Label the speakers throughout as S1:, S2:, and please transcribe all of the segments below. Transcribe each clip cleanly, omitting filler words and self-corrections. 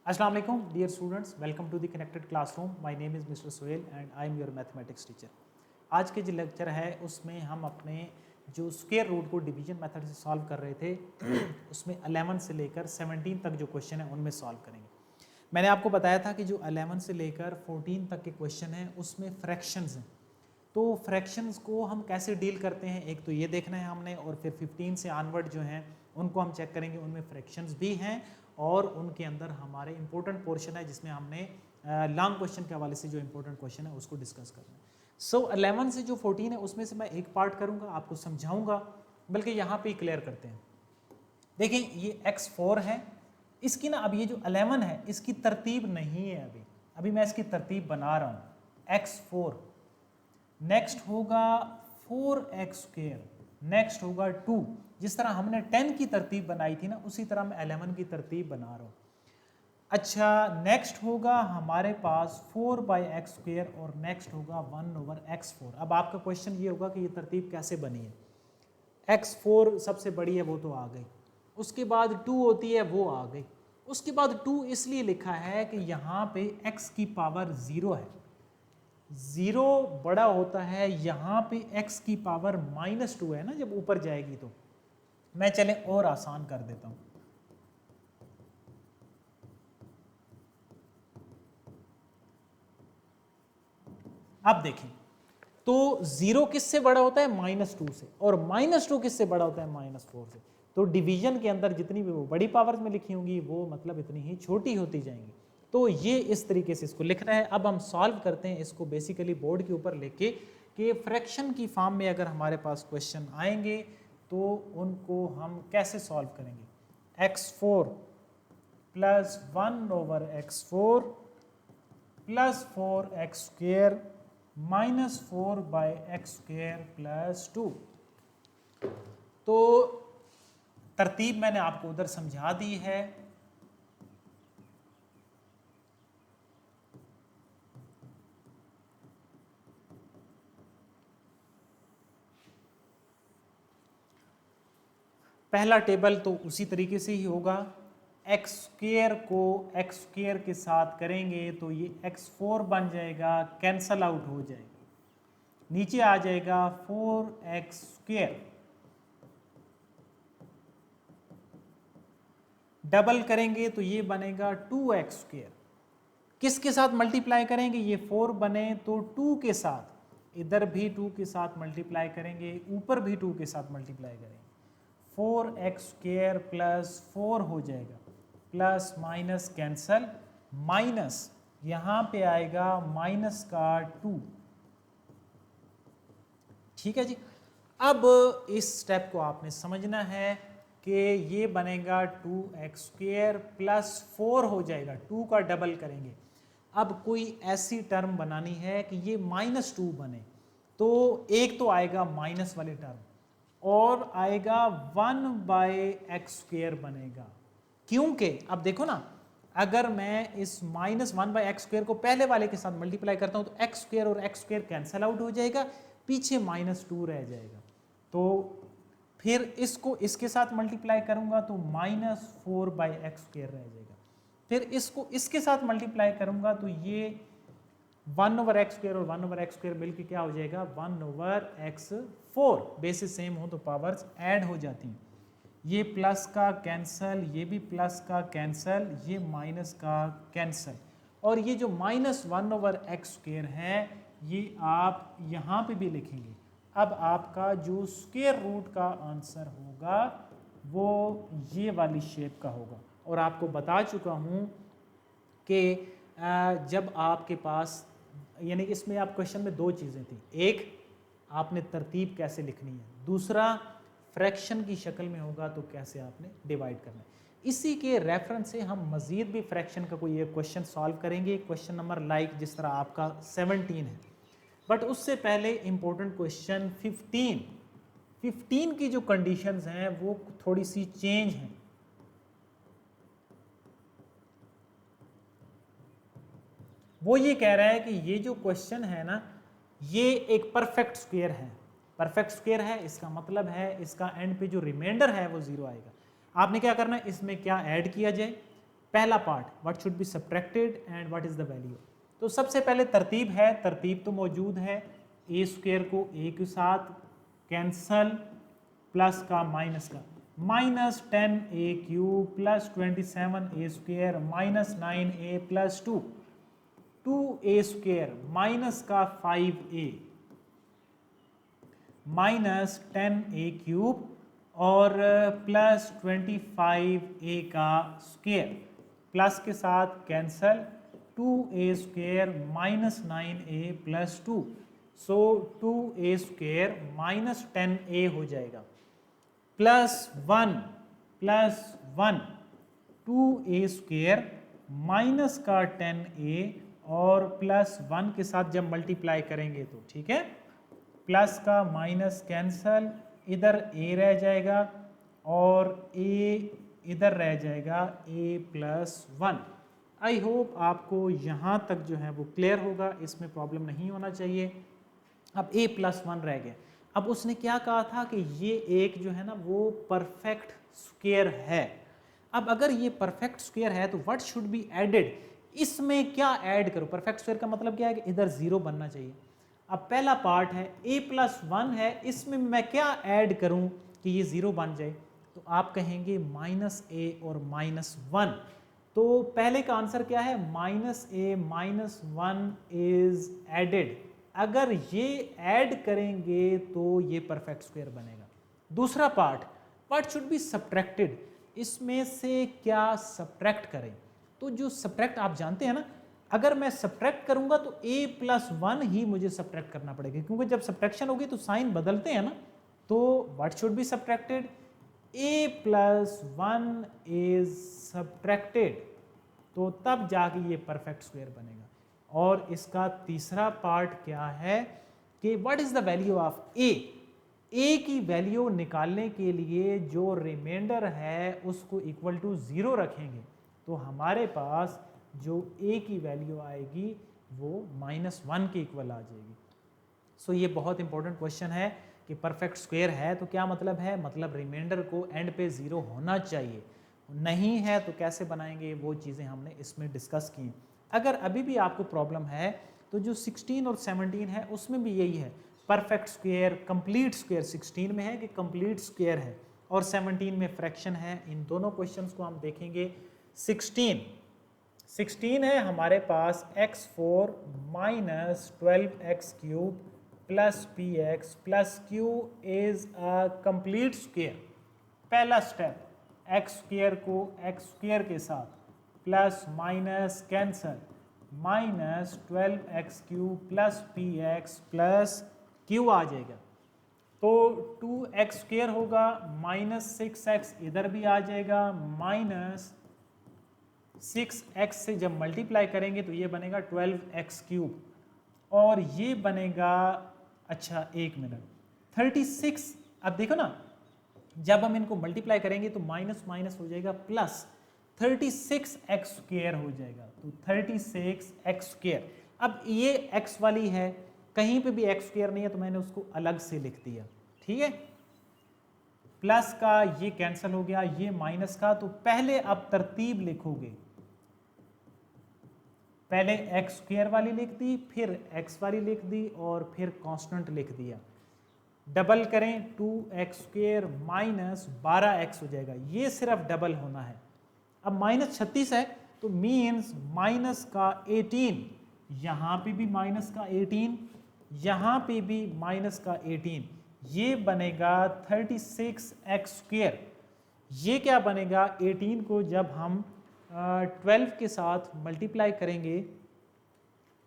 S1: अस्सलाम वालेकुम dear students, welcome to the connected classroom. My name is mister Sohail and I am your mathematics teacher. आज के जो lecture है उसमें हम अपने जो स्क्वायर रूट को डिवीजन मेथड से सॉल्व कर रहे थे उसमें 11 से लेकर 17 तक जो क्वेश्चन है उनमें सॉल्व करेंगे। मैंने आपको बताया था कि जो 11 से लेकर 14 तक के क्वेश्चन हैं उसमें फ्रैक्शंस हैं, तो फ्रैक्शंस को हम कैसे डील करते हैं एक तो ये देखना है हमने, और फिर 15 से ऑनवर्ड जो हैं उनको हम चेक करेंगे, उनमें फ्रैक्शंस भी हैं और उनके अंदर हमारे इंपॉर्टेंट पोर्शन है जिसमें हमने लॉन्ग क्वेश्चन के हवाले से जो इंपॉर्टेंट क्वेश्चन है उसको डिस्कस करना है। सो 11 से जो 14 है उसमें से मैं एक पार्ट करूंगा, आपको समझाऊंगा, बल्कि यहाँ पे ही क्लियर करते हैं। देखिए ये x4 है, इसकी ना अब ये जो 11 है इसकी तरतीब नहीं है, अभी मैं इसकी तरतीब बना रहा हूँ। x4 नेक्स्ट होगा 4x², नेक्स्ट होगा 2। जिस तरह हमने 10 की तरतीब बनाई थी ना उसी तरह मैं 11 की तरतीब बना रहा हूँ। अच्छा, नेक्स्ट होगा हमारे पास 4/x² और नेक्स्ट होगा 1/x4। अब आपका क्वेश्चन ये होगा कि ये तरतीब कैसे बनी है। x4 सबसे बड़ी है वो तो आ गई, उसके बाद 2 होती है वो आ गई, उसके बाद 2 इसलिए लिखा है कि यहाँ पे x की पावर 0 है, 0 बड़ा होता है, यहाँ पे x की पावर -2 है ना जब ऊपर जाएगी। तो मैं चले और आसान कर देता हूं। अब देखें तो 0 किससे बड़ा होता है -2 से, और -2 किससे बड़ा होता है -4 से। तो डिवीजन के अंदर जितनी भी वो बड़ी पावर्स में लिखी होंगी वो मतलब इतनी ही छोटी होती जाएंगी। तो ये इस तरीके से इसको लिखना है। अब हम सॉल्व करते हैं इसको बेसिकली बोर्ड के ऊपर लेके कि फ्रैक्शन की फॉर्म में अगर हमारे पास क्वेश्चन आएंगे तो उनको हम कैसे सॉल्व करेंगे। x4 plus 1/x4 plus 4x² minus 4/x² plus 2। तो तरतीब मैंने आपको उधर समझा दी है। पहला टेबल तो उसी तरीके से ही होगा, x² को x² के साथ करेंगे तो ये x4 बन जाएगा, कैंसल आउट हो जाएगा, नीचे आ जाएगा 4x², डबल करेंगे तो ये बनेगा 2x²। किसके साथ मल्टीप्लाई करेंगे, ये 4 बने तो 2 के साथ, इधर भी 2 के साथ मल्टीप्लाई करेंगे, ऊपर भी 2 के साथ मल्टीप्लाई करेंगे, 4x² प्लस 4 हो जाएगा, प्लस माइनस कैंसल, माइनस यहाँ पे आएगा माइनस का 2। ठीक है जी। अब इस स्टेप को आपने समझना है कि ये बनेगा 2x² प्लस 4 हो जाएगा, 2 का डबल करेंगे। अब कोई ऐसी टर्म बनानी है कि ये -2 बने, तो एक तो आएगा माइनस वाली टर्म और आएगा 1/x² बनेगा, क्योंकि अब देखो ना, अगर मैं इस -1/x² को पहले वाले के साथ मल्टीप्लाई करता हूं तो x² और x² कैंसल आउट हो जाएगा, पीछे -2 रह जाएगा। तो फिर इसको इसके साथ मल्टीप्लाई करूंगा तो -4/x² रह जाएगा, फिर इसको इसके साथ मल्टीप्लाई करूंगा तो ये 1/x² और 1/x² मिलकर क्या हो जाएगा 1/x4। बेसिस सेम हो तो पावर्स ऐड हो जाती हैं, ये प्लस का कैंसल, ये भी प्लस का कैंसल, ये माइनस का कैंसल, और ये जो -1/x² है ये आप यहाँ पे भी लिखेंगे। अब आपका जो स्क्वायर रूट का आंसर होगा वो ये वाली शेप का होगा। और आपको बता चुका हूँ कि जब आपके पास, यानी इसमें आप क्वेश्चन में दो चीज़ें थी, एक आपने तरतीब कैसे लिखनी है, दूसरा फ्रैक्शन की शक्ल में होगा तो कैसे आपने डिवाइड करना है। इसी के रेफरेंस से हम मज़ीद भी फ्रैक्शन का कोई एक क्वेश्चन सॉल्व करेंगे, क्वेश्चन नंबर लाइक जिस तरह आपका 17 है। बट उससे पहले इंपॉर्टेंट क्वेश्चन 15 की जो कंडीशंस हैं वो थोड़ी सी चेंज हैं। वो ये कह रहा है कि ये जो क्वेश्चन है ना ये एक परफेक्ट स्क्वायर है, परफेक्ट स्क्वायर है, इसका मतलब है इसका एंड पे जो रिमाइंडर है वो 0 आएगा। आपने क्या करना है, इसमें क्या ऐड किया जाए, पहला part what should be subtracted and what is the value. तो सबसे पहले तरतीब है, तरतीब तो मौजूद है, ए स्क्वायर को ए के साथ कैंसल, प्लस का माइनस का, minus 10a cube plus 27a square minus 9a plus 2a square minus का 5a माइनस 10a क्यूब और प्लस 25a का स्क्वायर, प्लस के साथ cancel, 2a square minus 9a plus 2, सो 2a स्क्वायर माइनस 10a हो जाएगा, plus 1 2a square minus का 10a और plus 1 के साथ जब मल्टीप्लाई करेंगे तो ठीक है, प्लस का माइनस कैंसल, इधर a रह जाएगा और a इधर रह जाएगा a प्लस 1। आई होप आपको यहाँ तक जो है वो क्लियर होगा, इसमें प्रॉब्लम नहीं होना चाहिए। अब a प्लस 1 रह गया। अब उसने क्या कहा था कि ये एक जो है ना वो परफेक्ट स्क्वायर है। अब अगर ये परफेक्ट स्क्वायर है तो व्हाट शुड बी एडेड, इसमें क्या ऐड करो। परफेक्ट स्क्वायर का मतलब क्या है कि इधर 0 बनना चाहिए। अब पहला पार्ट है a प्लस 1 है, इसमें मैं क्या ऐड करूं कि ये 0 बन जाए, तो आप कहेंगे माइनस a और माइनस 1। तो पहले का आंसर क्या है, minus a minus 1 is added. अगर ये ऐड करेंगे तो ये परफेक्ट स्क्वायर बनेगा। दूसरा part, what should be subtracted, इसमें से क्या सब्ट्रैक्ट करें। तो जो सब्ट्रैक्ट आप जानते हैं ना, अगर मैं सब्ट्रैक्ट करूंगा तो a प्लस 1 ही मुझे सब्ट्रैक्ट करना पड़ेगा, क्योंकि जब सब्ट्रैक्शन होगी तो साइन बदलते हैं ना। तो what should be subtracted, a plus 1 is subtracted, तो तब जाके ये परफेक्ट स्क्वायर बनेगा। और इसका तीसरा पार्ट क्या है कि what is the value of a, a की वैल्यू निकालने के लिए जो रिमाइंडर है उसको इक्वल टू 0 रखेंगे, तो हमारे पास जो a की वैल्यू आएगी वो -1 के इक्वल आ जाएगी। सो ये बहुत इंपॉर्टेंट क्वेश्चन है कि परफेक्ट स्क्वायर है तो क्या मतलब है, मतलब रिमाइंडर को एंड पे 0 होना चाहिए, नहीं है तो कैसे बनाएंगे, वो चीज़ें हमने इसमें डिस्कस की। अगर अभी भी आपको प्रॉब्लम है तो जो 16 और 17 है उसमें भी यही है, परफेक्ट स्क्वायर, कंप्लीट स्क्वायर 16 में है कि कंप्लीट स्क्वायर है और 17 में फ्रैक्शन है। इन दोनों क्वेश्चंस को हम देखेंगे। 16 है हमारे पास x4 minus 12x cube plus px plus q is a complete square. पहला स्टेप, x स्क्वायर को x स्क्वायर के साथ plus minus cancel, minus 12x cube plus px plus q आ जाएगा, तो 2x स्क्वायर होगा, माइनस 6x इधर भी आ जाएगा, माइनस 6x से जब मल्टीप्लाई करेंगे तो ये बनेगा 12x क्यूब और ये बनेगा, अच्छा एक मिनट, 36। अब देखो ना, जब हम इनको मल्टीप्लाई करेंगे तो माइनस माइनस हो जाएगा प्लस, 36x स्क्वायर हो जाएगा, तो 36x स्क्वायर। अब ये x वाली है, कहीं पे भी x स्क्वायर नहीं है तो मैंने उसको अलग से लिख दिया, ठीक है। प्लस का ये कैंसिल हो गया, ये माइनस का, तो पहले अब तरतीब लिखोगे, पहले x स्क्वायर वाली लिख दी, फिर x वाली लिख दी और फिर कांस्टेंट लिख दिया। डबल करें, 2x स्क्वायर माइनस 12x हो जाएगा, ये सिर्फ डबल होना है। अब माइनस 36 है तो मीन्स माइनस का 18, यहाँ पे भी माइनस का 18, यहाँ पे भी माइनस का 18, ये बनेगा 36x स्क्वायर। ये क्या बनेगा, 18 को जब हम 12 के साथ मल्टीप्लाई करेंगे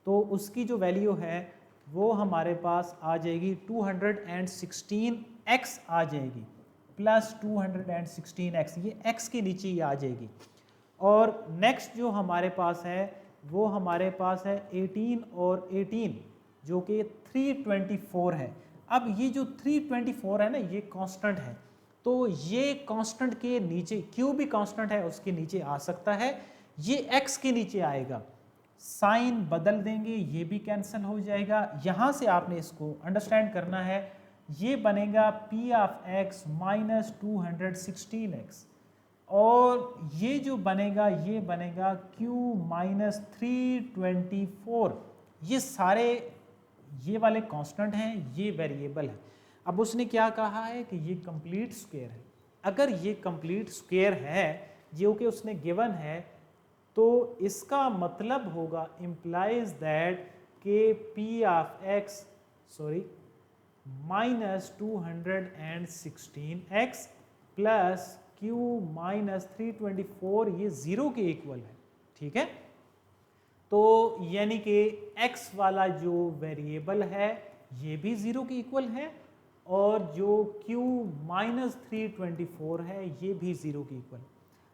S1: तो उसकी जो वैल्यू है वो हमारे पास आ जाएगी 216x आ जाएगी, प्लस 216x, ये x के नीचे ही आ जाएगी। और नेक्स्ट जो हमारे पास है वो हमारे पास है 18 और 18 जो कि 324 है। अब ये जो 324 है ना, ये कांस्टेंट है, तो ये कांस्टेंट के नीचे, q भी कांस्टेंट है उसके नीचे आ सकता है, ये x के नीचे आएगा, साइन बदल देंगे, ये भी कैंसिल हो जाएगा। यहाँ से आपने इसको अंडरस्टैंड करना है, ये बनेगा p of x minus 216x, और ये जो बनेगा ये बनेगा q माइनस 324। ये सारे ये वाले कांस्टेंट हैं, ये वेरिएबल है। अब उसने क्या कहा है कि ये कंप्लीट स्क्वायर है। अगर ये कंप्लीट स्क्वायर है जो कि उसने गिवन है, तो इसका मतलब होगा इम्प्लाइज दैट के P of x minus 216x plus q minus 324 ये 0 के इक्वल है। ठीक है, तो यानी कि x वाला जो वेरिएबल है ये भी 0 के इक्वल है और जो q माइनस 324 है ये भी 0 के इक्वल।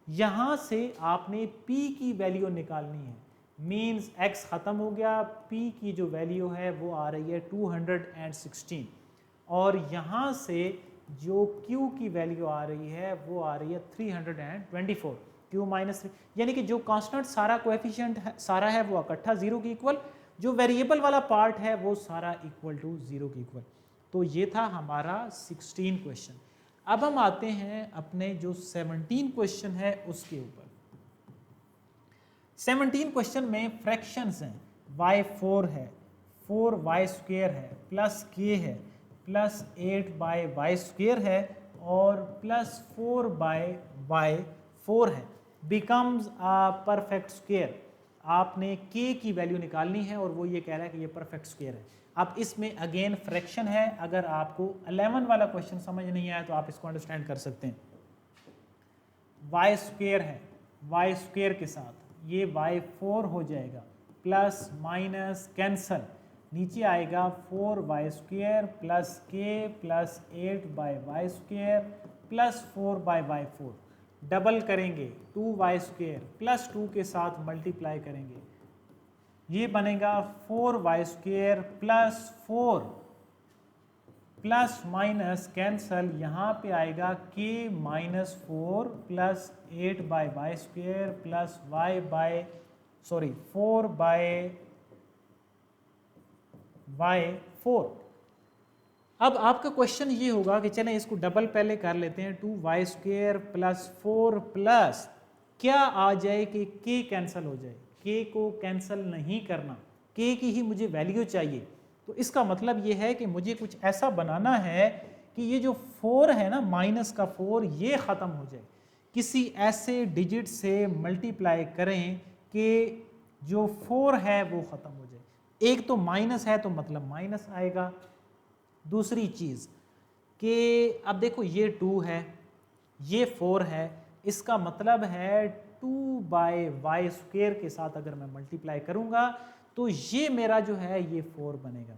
S1: यहाँ से आपने p की वैल्यू निकालनी है, मीन्स x ख़त्म हो गया, p की जो वैल्यू है वो आ रही है 216 और यहाँ से जो q की वैल्यू आ रही है वो आ रही है 324। q माइनस 3 यानी कि जो कांस्टेंट सारा कोएफिशिएंट है सारा है वो इकट्ठा 0 के इक्वल, जो वेरिएबल वाला पार्ट है वो सारा इक्वल टू 0 के इक्वल। तो ये था हमारा 16 क्वेश्चन। अब हम आते हैं अपने जो 17 क्वेश्चन है उसके ऊपर। 17 क्वेश्चन में फ्रैक्शंस हैं, y4 है, 4y स्क्वायर है, प्लस k है, प्लस 8/y स्क्वायर है और प्लस 4/y4 है, बिकम्स अ परफेक्ट स्क्वायर। आपने k की वैल्यू निकालनी है और वो ये कह रहा है कि ये परफेक्ट स्क्वायर है। अब इसमें अगेन फ्रैक्शन है, अगर आपको 11 वाला क्वेश्चन समझ नहीं आया तो आप इसको अंडरस्टैंड कर सकते हैं। y स्क्वायर है, y स्क्वायर के साथ ये y4 हो जाएगा, प्लस माइनस कैंसल, नीचे आएगा 4y square plus k plus 8/y square plus 4/y4, double करेंगे 2y स्क्वायर प्लस 2 के साथ मल्टीप्लाई करेंगे, ये बनेगा 4y square plus 4 plus minus cancel, यहाँ पे आएगा k minus 4 plus 8/y square plus 4/y4। अब आपका क्वेश्चन ये होगा कि चलें इसको डबल पहले कर लेते हैं, 2y स्क्वायर प्लस 4 प्लस क्या आ जाए कि k कैंसिल हो जाए, k को कैंसिल नहीं करना, k की ही मुझे वैल्यू चाहिए। तो इसका मतलब ये है कि मुझे कुछ ऐसा बनाना है कि ये जो 4 है ना, माइनस का 4, ये ख़त्म हो जाए, किसी ऐसे डिजिट से मल्टीप्लाई करें कि जो 4 है वो ख़त्म हो जाए। एक तो माइनस है तो मतलब माइनस आएगा। दूसरी चीज़ कि अब देखो ये 2 है, ये 4 है, इसका मतलब है 2/y स्क्वायर के साथ अगर मैं मल्टीप्लाई करूंगा तो ये मेरा जो है ये 4 बनेगा।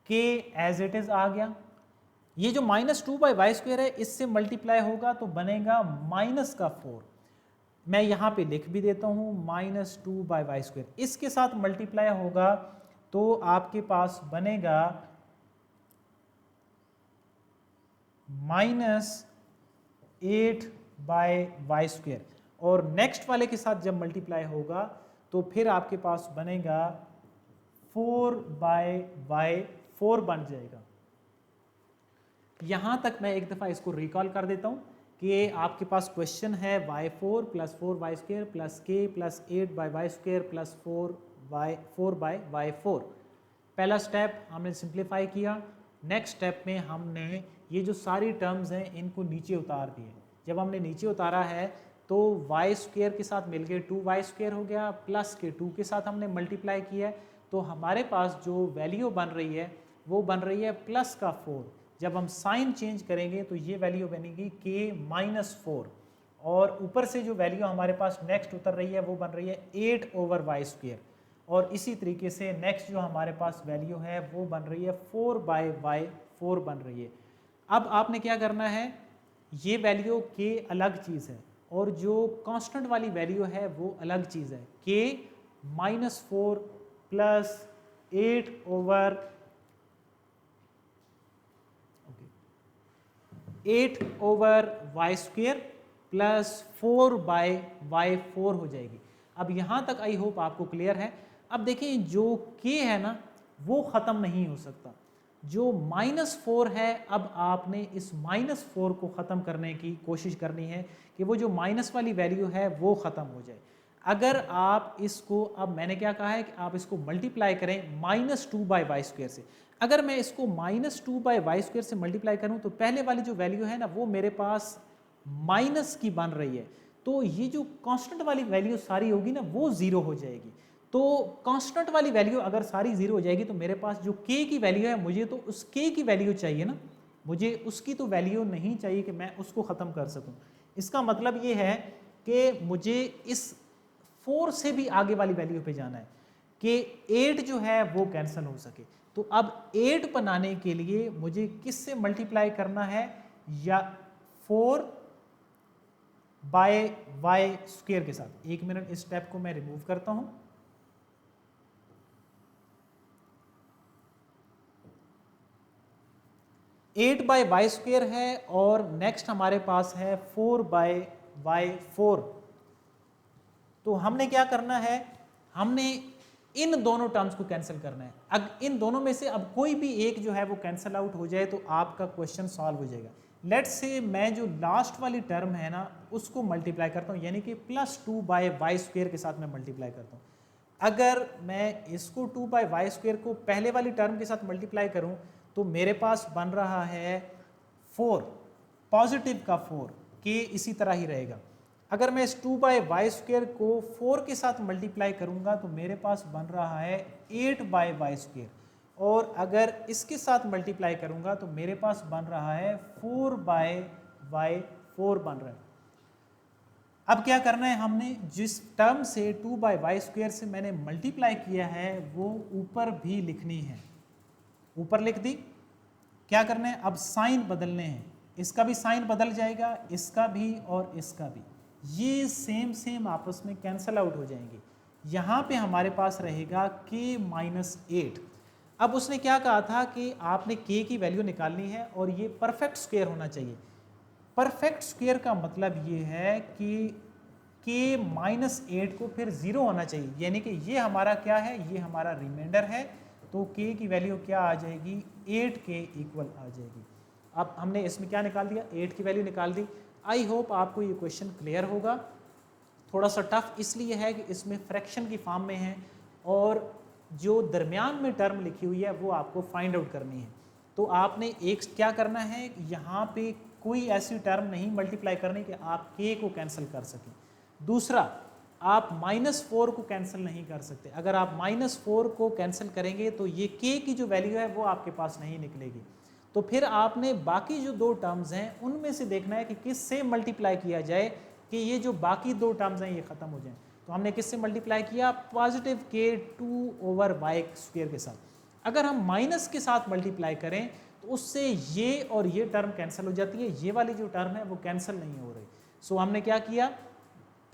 S1: k एज इट इज आ गया, ये जो माइनस 2/y स्क्वायर है इससे मल्टीप्लाई होगा तो बनेगा माइनस का 4, मैं यहाँ पे लिख भी देता हूँ माइनस 2/y स्क्वायर, इसके साथ मल्टीप्लाई होगा तो आपके पास बनेगा माइनस 8/y स्क्वायर, और नेक्स्ट वाले के साथ जब मल्टीप्लाई होगा तो फिर आपके पास बनेगा 4/y4 बन जाएगा। यहाँ तक मैं एक दफ़ा इसको रिकॉल कर देता हूँ कि आपके पास क्वेश्चन है y4 plus 4y square plus k plus 8/y square plus 4/y4। पहला स्टेप हमने सिंप्लीफाई किया, नेक्स्ट स्टेप में हमने ये जो सारी टर्म्स हैं इनको नीचे उतार दिए। जब हमने नीचे उतारा है तो y स्क्वायर के साथ मिलके 2y स्क्वायर हो गया, प्लस के 2 के साथ हमने मल्टीप्लाई किया है, तो हमारे पास जो वैल्यू बन रही है वो बन रही है प्लस का 4। जब हम साइन चेंज करेंगे तो ये वैल्यू बनेगी k माइनस 4, और ऊपर से जो वैल्यू हमारे पास नेक्स्ट उतर रही है वो बन रही है 8/y स्क्वायर, और इसी तरीके से नेक्स्ट जो हमारे पास वैल्यू है वो बन रही है 4/y4 बन रही है। अब आपने क्या करना है, ये वैल्यू k अलग चीज़ है और जो कांस्टेंट वाली वैल्यू है वो अलग चीज़ है, k minus 4 plus 8/y square plus 4/y4 हो जाएगी। अब यहाँ तक आई होप आपको क्लियर है। अब देखिए जो k है ना वो ख़त्म नहीं हो सकता, जो -4 है, अब आपने इस -4 को ख़त्म करने की कोशिश करनी है कि वो जो माइनस वाली वैल्यू है वो ख़त्म हो जाए। अगर आप इसको, अब मैंने क्या कहा है कि आप इसको मल्टीप्लाई करें -2/y स्क्वायर से। अगर मैं इसको -2/y स्क्वायर से मल्टीप्लाई करूं तो पहले वाली जो वैल्यू है ना वो मेरे पास माइनस की बन रही है, तो ये जो कांस्टेंट वाली वैल्यू सारी होगी ना वो ज़ीरो हो जाएगी। तो कांस्टेंट वाली वैल्यू अगर सारी ज़ीरो हो जाएगी तो मेरे पास जो k की वैल्यू है, मुझे तो उस k की वैल्यू चाहिए ना, मुझे उसकी तो वैल्यू नहीं चाहिए कि मैं उसको ख़त्म कर सकूं। इसका मतलब ये है कि मुझे इस 4 से भी आगे वाली वैल्यू पे जाना है कि 8 जो है वो कैंसिल हो सके। तो अब 8 बनाने के लिए मुझे किससे मल्टीप्लाई करना है, या 4/y स्क्वायर के साथ। एक मिनट, इस स्टेप को मैं रिमूव करता हूं। एट बाय वाई स्क्वायर है और नेक्स्ट हमारे पास है 4/y4। तो हमने क्या करना है, हमने इन दोनों टर्म्स को कैंसिल करना है। अब इन दोनों में से अब कोई भी एक जो है वो कैंसिल आउट हो जाए तो आपका क्वेश्चन सॉल्व हो जाएगा। लेट्स से मैं जो लास्ट वाली टर्म है ना उसको मल्टीप्लाई करता हूँ, यानी कि +2/y स्क्वायर के साथ मैं मल्टीप्लाई करता हूँ। अगर मैं इसको 2/y स्क्वायर को पहले वाली टर्म के साथ मल्टीप्लाई करूँ तो मेरे पास बन रहा है 4, पॉजिटिव का 4, के इसी तरह ही रहेगा। अगर मैं इस 2/y स्क्वायर को 4 के साथ मल्टीप्लाई करूंगा तो मेरे पास बन रहा है 8/y स्क्वायर, और अगर इसके साथ मल्टीप्लाई करूंगा तो मेरे पास बन रहा है 4/y4 बन रहा है। अब क्या करना है, हमने जिस टर्म से 2/y स्क्वायर से मैंने मल्टीप्लाई किया है वो ऊपर भी लिखनी है, ऊपर लिख दी। क्या करना है, अब साइन बदलने हैं, इसका भी साइन बदल जाएगा, इसका भी और इसका भी, ये सेम आपस में कैंसल आउट हो जाएंगे। यहाँ पे हमारे पास रहेगा k-8। अब उसने क्या कहा था कि आपने k की वैल्यू निकालनी है और ये परफेक्ट स्क्वायर होना चाहिए। परफेक्ट स्क्वायर का मतलब ये है कि k-8 को फिर 0 होना चाहिए, यानी कि ये हमारा क्या है, ये हमारा रिमाइंडर है, तो k की वैल्यू क्या आ जाएगी, 8k इक्वल आ जाएगी। अब हमने इसमें क्या निकाल दिया, 8 की वैल्यू निकाल दी। आई होप आपको ये क्वेश्चन क्लियर होगा। थोड़ा सा टफ इसलिए है कि इसमें फ्रैक्शन की फॉर्म में है और जो दरमियान में टर्म लिखी हुई है वो आपको फाइंड आउट करनी है। तो आपने एक क्या करना है, यहाँ पे कोई ऐसी टर्म नहीं मल्टीप्लाई करनी कि आप k को कैंसिल कर सकें। दूसरा, आप -4 को कैंसिल नहीं कर सकते। अगर आप -4 को कैंसिल करेंगे तो ये k की जो वैल्यू है वो आपके पास नहीं निकलेगी। तो फिर आपने बाकी जो दो टर्म्स हैं उनमें से देखना है कि किससे मल्टीप्लाई किया जाए कि ये जो बाकी दो टर्म्स हैं ये ख़त्म हो जाएं। तो हमने किससे मल्टीप्लाई किया, पॉजिटिव k 2/y स्क्वायर के साथ। अगर हम माइनस के साथ मल्टीप्लाई करें तो उससे ये और ये टर्म कैंसिल हो जाती है, ये वाली जो टर्म है वो कैंसिल नहीं हो रही। सो हमने क्या किया,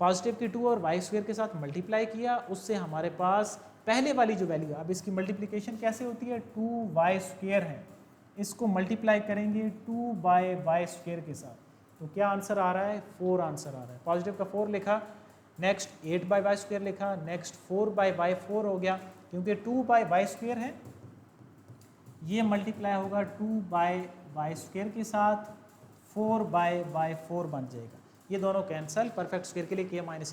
S1: पॉजिटिव की 2 और y स्क्वायर के साथ मल्टीप्लाई किया, उससे हमारे पास पहले वाली जो वैल्यू है, अब इसकी मल्टीप्लिकेशन कैसे होती है, 2y स्क्वायर है, इसको मल्टीप्लाई करेंगे 2/y स्क्वायर के साथ, तो क्या आंसर आ रहा है, 4 आंसर आ रहा है। पॉजिटिव का 4 लिखा, नेक्स्ट 8/y स्क्वायर लिखा, नेक्स्ट 4/y4 हो गया, क्योंकि 2/y स्क्वायर है, ये मल्टीप्लाई होगा 2/y स्क्वायर के साथ, 4/y4 बन जाएगा। ये दोनों कैंसल, परफेक्ट स्क्वायर के लिए k-8 =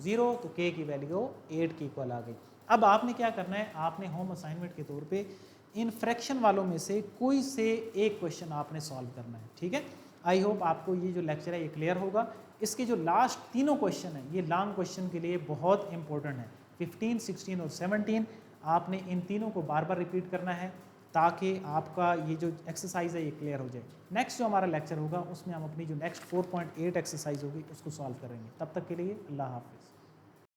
S1: 0, तो k की वैल्यू 8 के इक्वल आ गई। अब आपने क्या करना है, आपने होम असाइनमेंट के तौर पे इन फ्रैक्शन वालों में से कोई से एक क्वेश्चन आपने सॉल्व करना है, ठीक है। आई होप आपको ये जो लेक्चर है ये क्लियर होगा। इसके जो लास्ट तीनों क्वेश्चन हैं ये लॉन्ग क्वेश्चन के लिए बहुत इंपॉर्टेंट है, 15, 16 और 17। आपने इन तीनों को बार बार रिपीट करना है ताकि आपका ये जो एक्सरसाइज है ये क्लियर हो जाए। नेक्स्ट जो हमारा लेक्चर होगा उसमें हम अपनी जो नेक्स्ट 4.8 एक्सरसाइज होगी उसको सॉल्व करेंगे। तब तक के लिए अल्लाह हाफिज़।